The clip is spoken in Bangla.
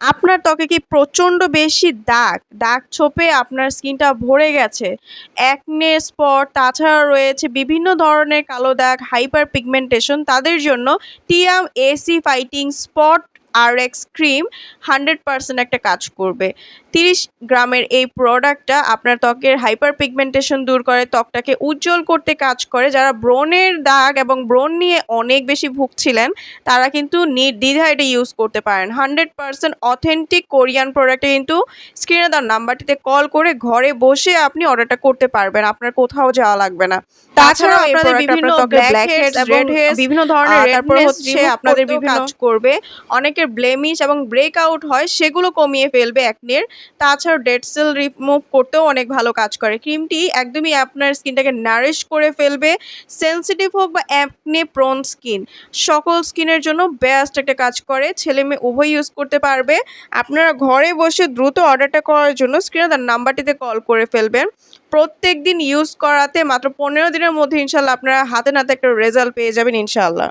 আপনার ত্বকে কি প্রচণ্ড বেশি দাগ ছোপে আপনার স্কিনটা ভরে গেছে? অ্যাকনে স্পট তাছাড়া রয়েছে বিভিন্ন ধরনের কালো দাগ, হাইপার পিগমেন্টেশন তাদের জন্য Tiam AC fighting spot Rx cream 100% একটা কাজ করবে। 30 গ্রামের এই প্রোডাক্টটা আপনার ত্বকের হাইপার পিগমেন্টেশন দূর করে, ত্বকটাকে উজ্জ্বল করতে কাজ করে। যারা ব্রণের দাগ এবং ব্রণ নিয়ে অনেক বেশি ভুগছিলেন তারা কিন্তু নির্দ্বিধায় এটা ইউজ করতে পারেন। 100% অথেন্টিক কোরিয়ান প্রোডাক্টে কিন্তু স্ক্রিনে দেওয়া নাম্বারটিতে কল করে ঘরে বসে আপনি অর্ডারটা করতে পারবেন। আপনার কোথাও যাওয়া লাগবে না। তাছাড়াও আপনাদের বিভিন্ন ব্ল্যাক হেডস, রেড হেডস, বিভিন্ন ধরনের তারপর হচ্ছে আপনাদের বিভিন্ন কাজ করবে। অনেকের ব্লেমিশ এবং ব্রেকআউট হয় সেগুলো কমিয়ে ফেলবে অ্যাকনের। তাছাড়াও ডেড সেল রিমুভ করতেও অনেক ভালো কাজ করে। ক্রিমটি একদমই আপনার স্কিনটাকে নারিশ করে ফেলবে। সেনসিটিভ হোক বা অ্যাকনে প্রোন স্কিন, সকল স্কিনের জন্য বেস্ট একটা কাজ করে। ছেলে মেয়ে উভয় ইউজ করতে পারবে। আপনারা ঘরে বসে দ্রুত অর্ডারটা করার জন্য স্ক্রিনে তার নাম্বারটিতে কল করে ফেলবেন। প্রত্যেক দিন ইউজ করাতে মাত্র 15 দিনের মধ্যে ইনশাল্লাহ আপনারা হাতে নাতে একটা রেজাল্ট পেয়ে যাবেন ইনশাল্লাহ।